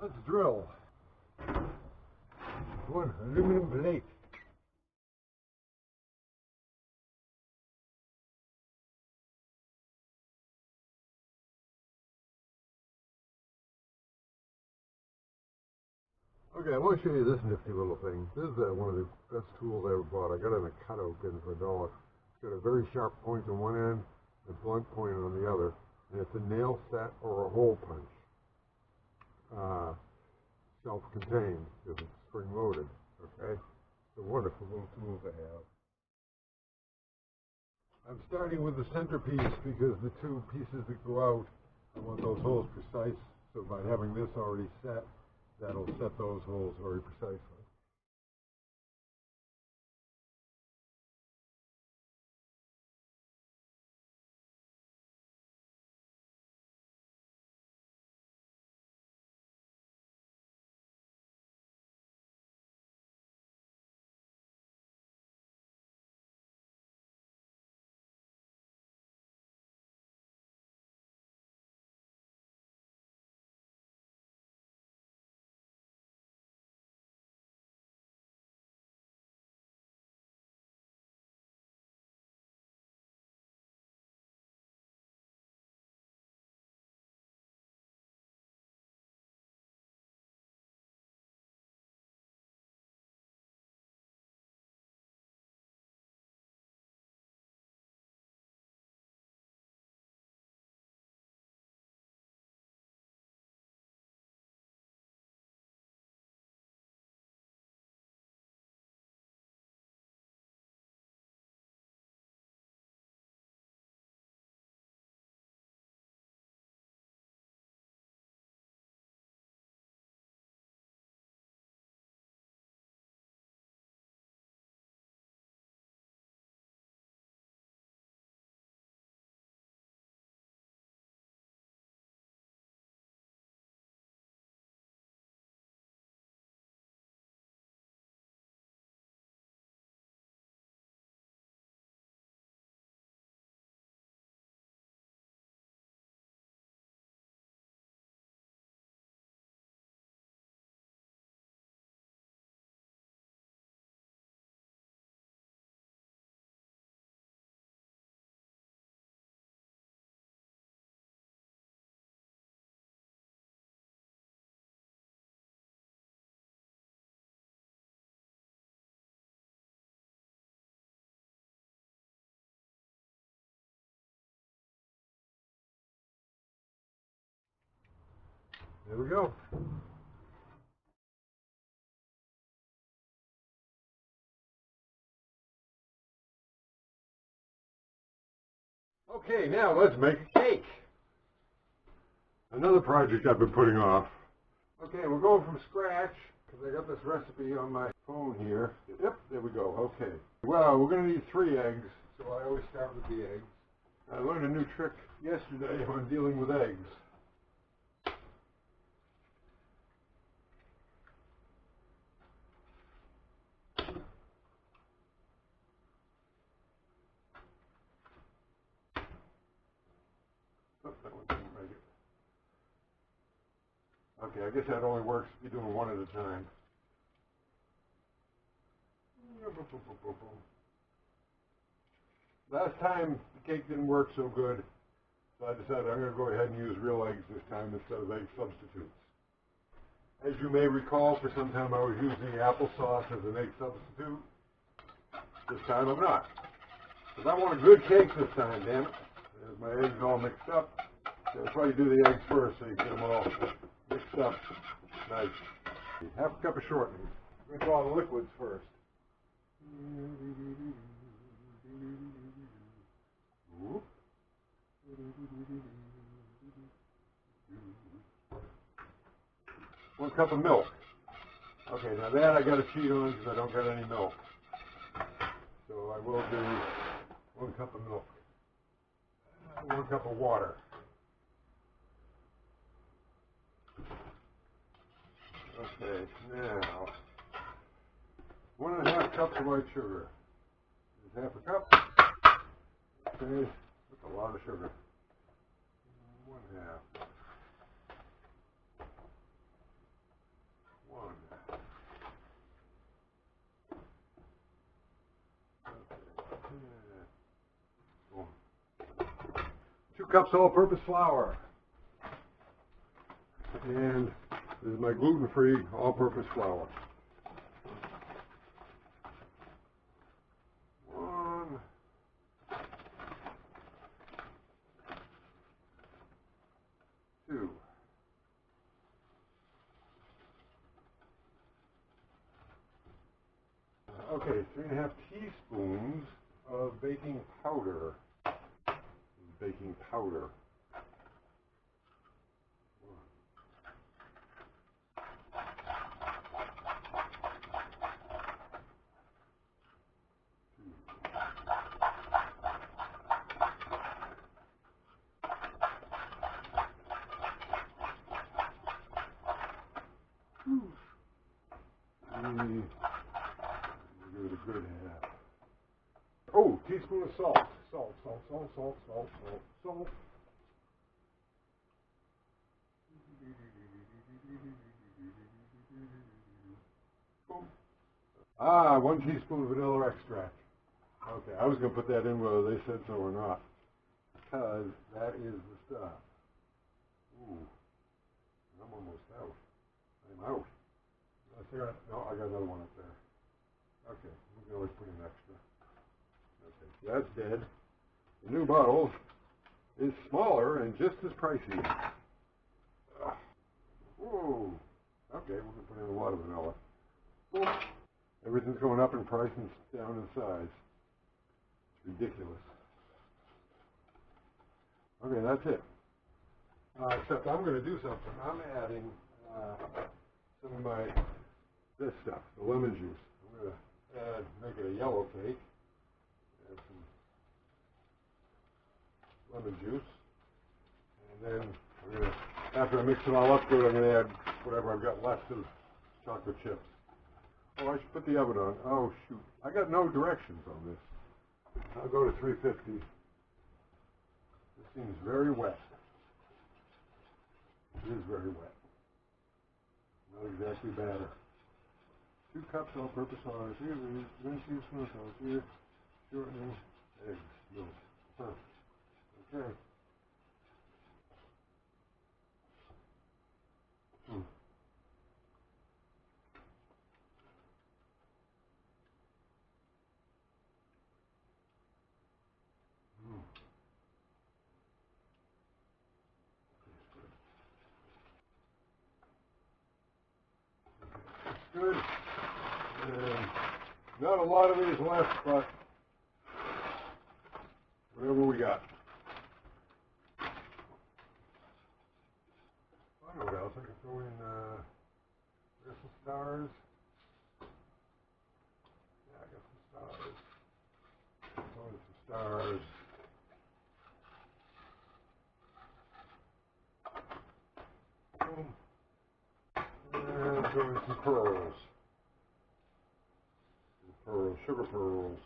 Let's drill. One aluminum plate. Okay, I want to show you this nifty little thing. This is one of the best tools I ever bought. I got it in a cutout bin for $1. It's got a very sharp point on one end, a blunt point on the other, and it's a nail set or a hole punch. Self-contained, because it's spring-loaded, okay? It's a wonderful little tool to have. I'm starting with the centerpiece because the two pieces that go out, I want those holes precise, so by having this already set, that'll set those holes very precisely. There we go. Okay, now let's make a cake. Another project I've been putting off. Okay, we're going from scratch, because I got this recipe on my phone here. Yep, there we go, okay. Well, we're going to need 3 eggs, so I always start with the eggs. I learned a new trick yesterday on dealing with eggs. Oh, that one didn't make it. Okay, I guess that only works if you're doing one at a time. Last time the cake didn't work so good, so I decided I'm going to go ahead and use real eggs this time instead of egg substitutes. As you may recall, for some time I was using applesauce as an egg substitute. This time I'm not. Because I want a good cake this time, damn it. There's my eggs all mixed up. I'll probably do the eggs first so you get them all mixed up. Nice. Half a cup of shortening. I'm going to do all the liquids first. Whoop. 1 cup of milk. Okay, now that I got to cheat on because I don't got any milk. So I will do 1 cup of milk. 1 cup of water. Okay, now 1½ cups of white sugar. There's ½ a cup. Okay, that's a lot of sugar. 1/2. cups all-purpose flour. And this is my gluten-free all-purpose flour. 1, 2. Okay, 3½ teaspoons of baking powder. Baking powder. 1, 2. Give it a good half. Oh, teaspoon of salt. Salt. Boom. 1 teaspoon of vanilla extract. Okay, I was going to put that in whether they said so or not, because that is the stuff. Ooh, I'm almost out. I'm out. No, I got another one up there. Okay, we can always put in extra. Okay, so that's dead. The new bottle is smaller and just as pricey. Whoa. Okay, we're going to put in a lot of vanilla. Boom. Everything's going up in price and down in size. It's ridiculous. Okay, that's it. Except I'm going to do something. I'm adding some of this stuff, the lemon juice. I'm going to make it a yellow cake. Add some lemon juice. And then after I mix it all up good, I'm going to add whatever I've got left of chocolate chips. Oh, I should put the oven on. Oh, shoot. I got no directions on this. I'll go to 350. This seems very wet. It is very wet. Not exactly batter. 2 cups all-purpose flour. 1 teaspoon of salt. Shortening. Eggs. Milk. Huh. Okay. Good. And not a lot of these left, but whatever we got. I don't know what else. I can throw in some stars. Yeah, I got some stars. Throw in some stars. Boom. And throw in some pearls. Sugar pearls.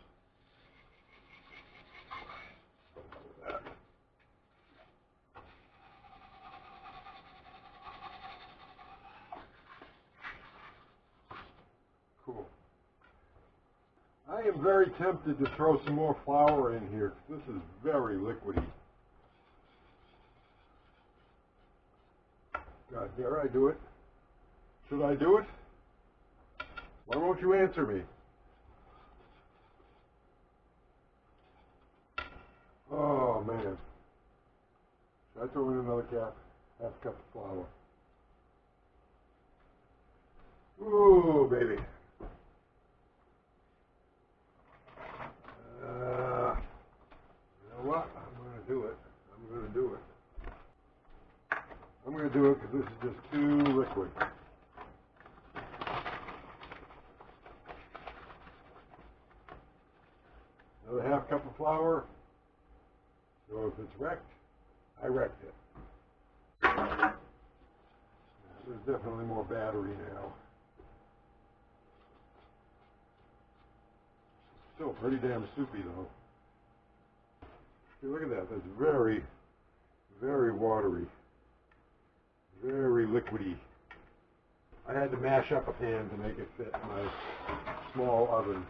That. Cool. I am very tempted to throw some more flour in here. This is very liquidy. God, dare I do it? Should I do it? Why won't you answer me? Oh, man. Should I throw in another half cup of flour? Ooh, baby. You know what? I'm going to do it. I'm going to do it because this is just too liquid. Another half cup of flour. So if it's wrecked, I wrecked it. There's definitely more battery now. Still pretty damn soupy though. See, look at that. That's very, very watery. Very liquidy. I had to mash up a pan to make it fit my small oven.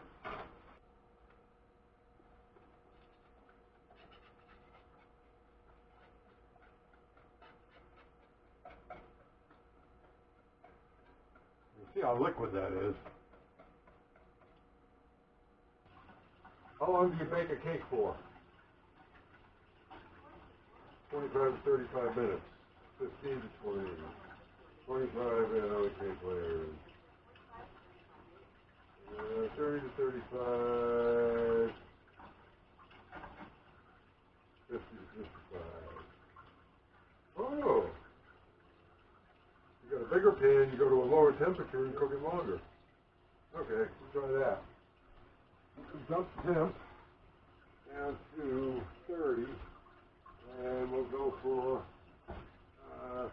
how liquid that is. How long do you bake a cake for? 25 to 35 minutes. 15 to 20. 25 and another cake layer. 30 to 35. 50 to 55. Oh! You got a bigger pan, you go to a lower temperature and cook it longer. Okay, we'll try that. Dump the temp down to 30, and we'll go for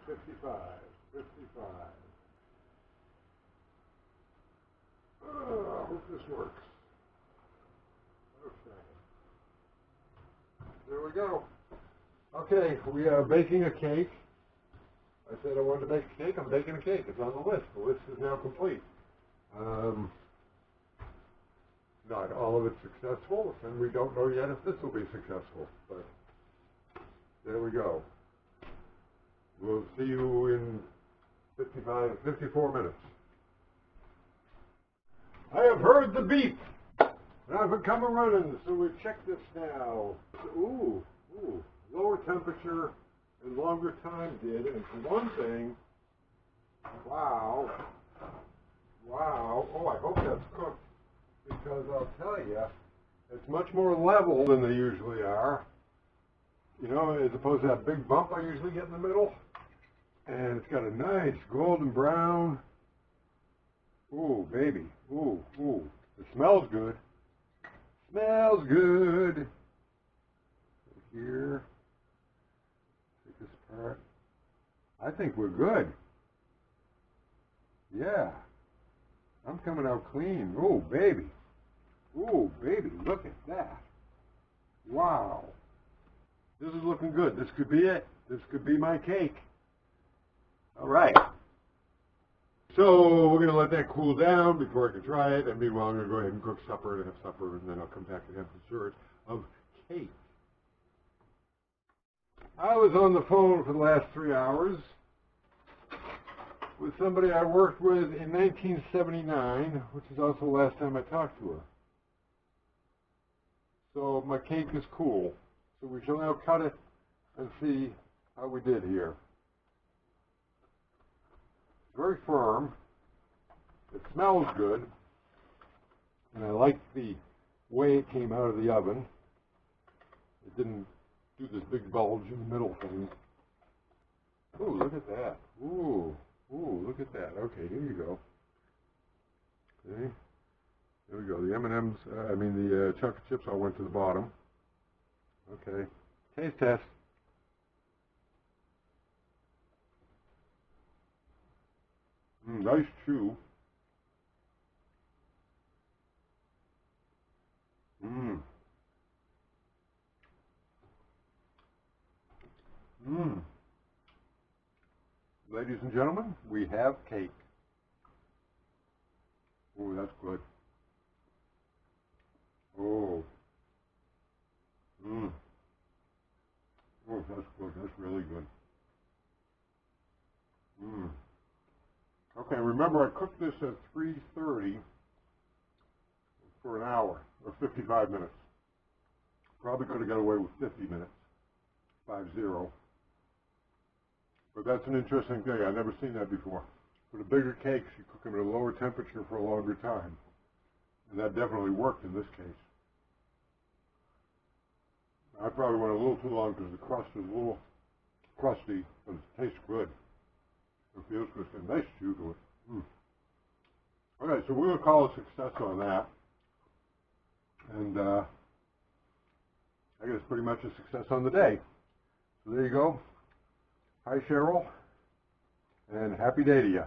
55. 55. I hope this works. Okay. There we go. Okay, we are baking a cake. I said I wanted to bake a cake. I'm baking a cake. It's on the list. The list is now complete. Not all of it's successful, and we don't know yet if this will be successful. But there we go. We'll see you in 54 minutes. I have heard the beep, and I've come a-running, so we check this now. Ooh, lower temperature and longer time did, and for one thing, wow, oh, I hope that's cooked, because I'll tell you, it's much more level than they usually are, you know, as opposed to that big bump I usually get in the middle, and it's got a nice golden brown. Ooh, baby. Ooh. It smells good. Smells good. Here. Take this part. I think we're good. Yeah. I'm coming out clean. Ooh, baby. Look at that. Wow. This is looking good. This could be it. This could be my cake. All right. So we're going to let that cool down before I can try it, and meanwhile I'm going to go ahead and cook supper and have supper, and then I'll come back and have dessert of cake. I was on the phone for the last 3 hours with somebody I worked with in 1979, which is also the last time I talked to her. So my cake is cool. So we shall now cut it and see how we did here. Very firm. It smells good. And I like the way it came out of the oven. It didn't do this big bulge in the middle thing. Ooh, look at that. Ooh, look at that. Okay, here you go. Okay, there we go. The M&Ms, the chocolate chips all went to the bottom. Okay, taste test. Nice chew. Ladies and gentlemen, we have cake. Oh, that's good. Oh. Oh, that's good. That's really good. Okay, remember I cooked this at 330 for an hour, or 55 minutes. Probably could have got away with 50 minutes, 50. But that's an interesting thing. I've never seen that before. For the bigger cakes, you cook them at a lower temperature for a longer time. And that definitely worked in this case. I probably went a little too long because the crust is a little crusty, but it tastes good. It feels good. It's got a nice chew to it. Okay, so we're going to call a success on that. And I guess pretty much a success on the day. So there you go. Hi, Cheryl, and happy day to you.